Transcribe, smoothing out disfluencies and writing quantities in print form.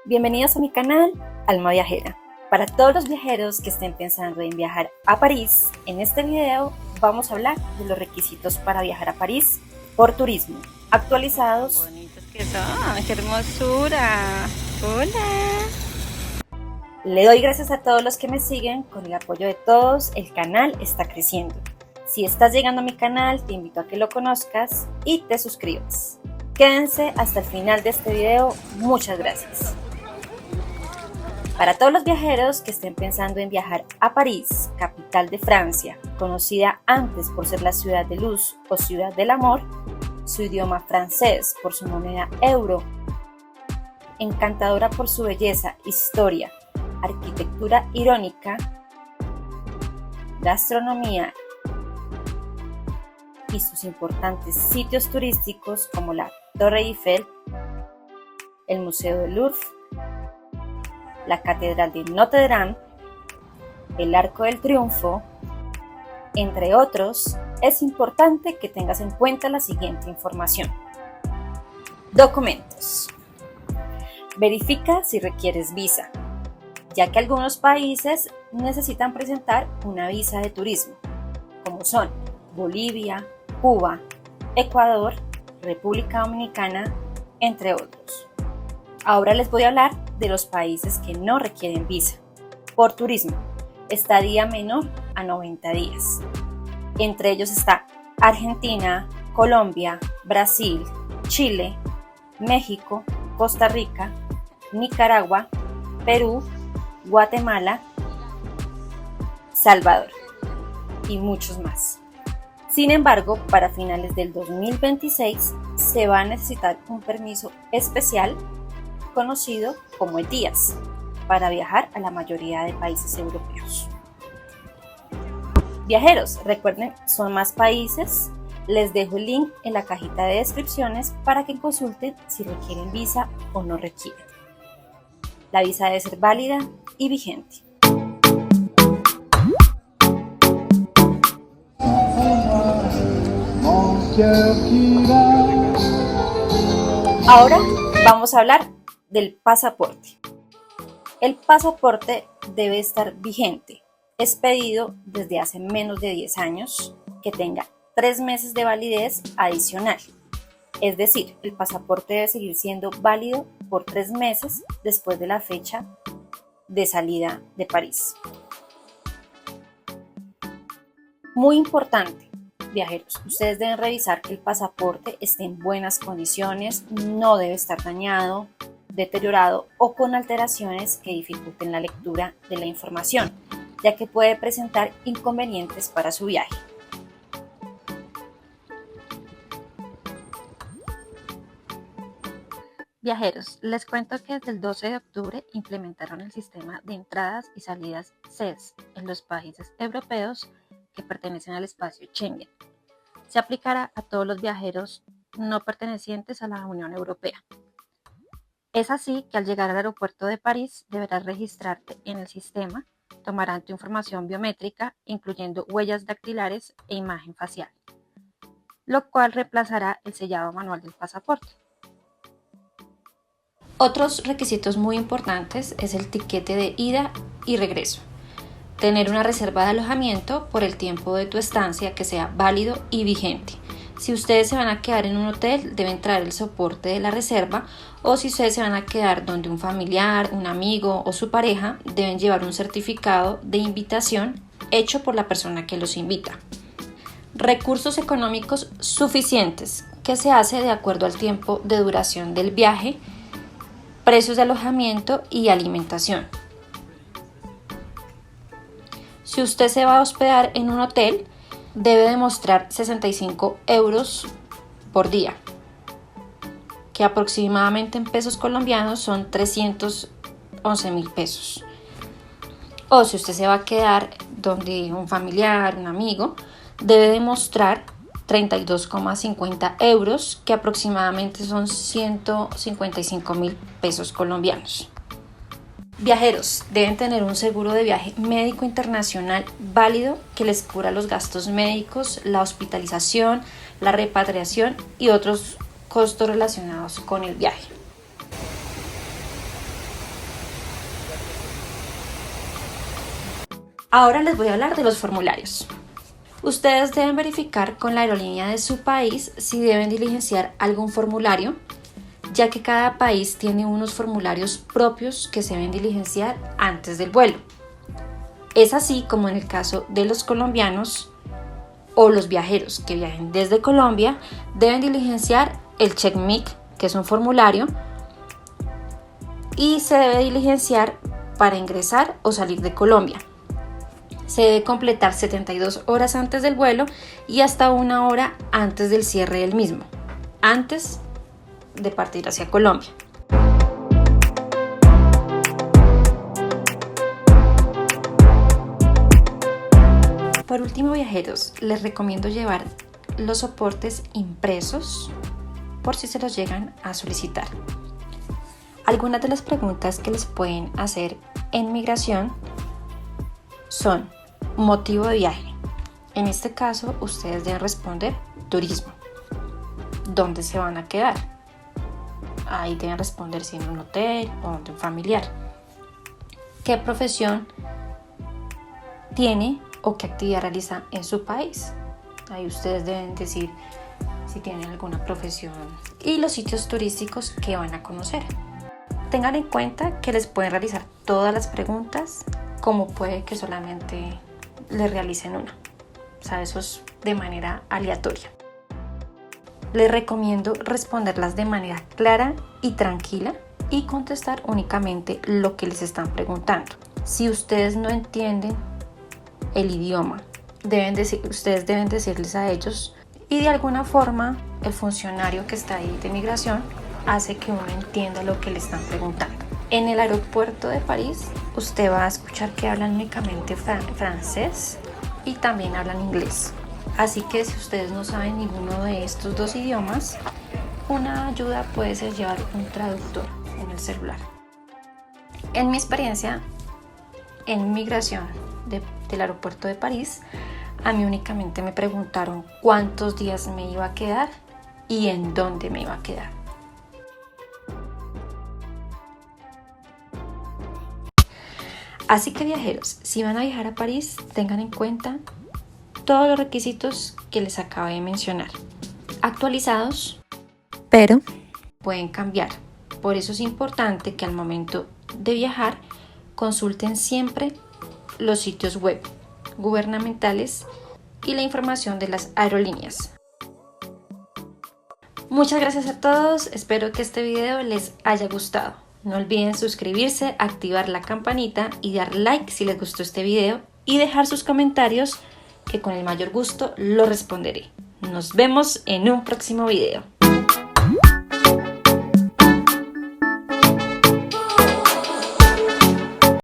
Bienvenidos a mi canal Alma Viajera. Para todos los viajeros que estén pensando en viajar a París, en este video vamos a hablar de los requisitos para viajar a París por turismo, actualizados. Qué bonitos que son, qué hermosura. Hola. Le doy gracias a todos los que me siguen, con el apoyo de todos el canal está creciendo. Si estás llegando a mi canal, te invito a que lo conozcas y te suscribas. Quédense hasta el final de este video, muchas gracias. Para todos los viajeros que estén pensando en viajar a París, capital de Francia, conocida antes por ser la ciudad de luz o ciudad del amor, su idioma francés por su moneda euro, encantadora por su belleza, historia, arquitectura irónica, gastronomía y sus importantes sitios turísticos como la Torre Eiffel, el Museo del Louvre, la Catedral de Notre Dame, el Arco del Triunfo, entre otros, es importante que tengas en cuenta la siguiente información. Documentos. Verifica si requieres visa, ya que algunos países necesitan presentar una visa de turismo, como son Bolivia, Cuba, Ecuador, República Dominicana, entre otros. Ahora les voy a hablar de los países que no requieren visa. Por turismo, estadía menor a 90 días. Entre ellos está Argentina, Colombia, Brasil, Chile, México, Costa Rica, Nicaragua, Perú, Guatemala, Salvador y muchos más. Sin embargo, para finales del 2026 se va a necesitar un permiso especial conocido como ETIAS para viajar a la mayoría de países europeos. Viajeros, recuerden, son más países. Les dejo el link en la cajita de descripciones para que consulten si requieren visa o no requieren. La visa debe ser válida y vigente. Ahora vamos a hablar del pasaporte. El pasaporte debe estar vigente, expedido desde hace menos de 10 años, que tenga 3 meses de validez adicional. Es decir, el pasaporte debe seguir siendo válido por 3 meses después de la fecha de salida de París. Muy importante, viajeros, ustedes deben revisar que el pasaporte esté en buenas condiciones, no debe estar dañado, deteriorado o con alteraciones que dificulten la lectura de la información, ya que puede presentar inconvenientes para su viaje. Viajeros, les cuento que desde el 12 de octubre implementaron el sistema de entradas y salidas SES en los países europeos que pertenecen al espacio Schengen. Se aplicará a todos los viajeros no pertenecientes a la Unión Europea. Es así que al llegar al aeropuerto de París deberás registrarte en el sistema, tomarán tu información biométrica, incluyendo huellas dactilares e imagen facial, lo cual reemplazará el sellado manual del pasaporte. Otros requisitos muy importantes es el tiquete de ida y regreso. Tener una reserva de alojamiento por el tiempo de tu estancia que sea válido y vigente. Si ustedes se van a quedar en un hotel, deben traer el soporte de la reserva, o si ustedes se van a quedar donde un familiar, un amigo o su pareja, deben llevar un certificado de invitación hecho por la persona que los invita. Recursos económicos suficientes, que se hace de acuerdo al tiempo de duración del viaje, precios de alojamiento y alimentación. Si usted se va a hospedar en un hotel, debe demostrar 65 euros por día, que aproximadamente en pesos colombianos son 311.000 pesos. O si usted se va a quedar donde un familiar, un amigo, debe demostrar 32,50 euros, que aproximadamente son 155.000 pesos colombianos. Viajeros deben tener un seguro de viaje médico internacional válido que les cubra los gastos médicos, la hospitalización, la repatriación y otros costos relacionados con el viaje. Ahora les voy a hablar de los formularios. Ustedes deben verificar con la aerolínea de su país si deben diligenciar algún formulario, ya que cada país tiene unos formularios propios que se deben diligenciar antes del vuelo. Es así como en el caso de los colombianos o los viajeros que viajen desde Colombia, deben diligenciar el CheckMic, que es un formulario, y se debe diligenciar para ingresar o salir de Colombia. Se debe completar 72 horas antes del vuelo y hasta 1 hora antes del cierre del mismo, antes de partir hacia Colombia. Por último, viajeros, les recomiendo llevar los soportes impresos por si se los llegan a solicitar. Algunas de las preguntas que les pueden hacer en migración son: motivo de viaje. En este caso, ustedes deben responder turismo. ¿Dónde se van a quedar? Ahí deben responder si en un hotel o en un familiar. ¿Qué profesión tiene o qué actividad realiza en su país? Ahí ustedes deben decir si tienen alguna profesión y los sitios turísticos que van a conocer. Tengan en cuenta que les pueden realizar todas las preguntas, como puede que solamente les realicen una. O sea, eso es de manera aleatoria. Les recomiendo responderlas de manera clara y tranquila y contestar únicamente lo que les están preguntando. Si ustedes no entienden el idioma, ustedes deben decirles a ellos, y de alguna forma el funcionario que está ahí de migración hace que uno entienda lo que le están preguntando. En el aeropuerto de París usted va a escuchar que hablan únicamente francés y también hablan inglés. Así que si ustedes no saben ninguno de estos dos idiomas, una ayuda puede ser llevar un traductor en el celular. En mi experiencia en migración del aeropuerto de París, a mí únicamente me preguntaron cuántos días me iba a quedar y en dónde me iba a quedar. Así que viajeros, si van a viajar a París, tengan en cuenta todos los requisitos que les acabo de mencionar, actualizados, pero pueden cambiar. Por eso es importante que al momento de viajar consulten siempre los sitios web gubernamentales y la información de las aerolíneas. Muchas gracias a todos, espero que este video les haya gustado. No olviden suscribirse, activar la campanita y dar like si les gustó este video y dejar sus comentarios que con el mayor gusto lo responderé. Nos vemos en un próximo video.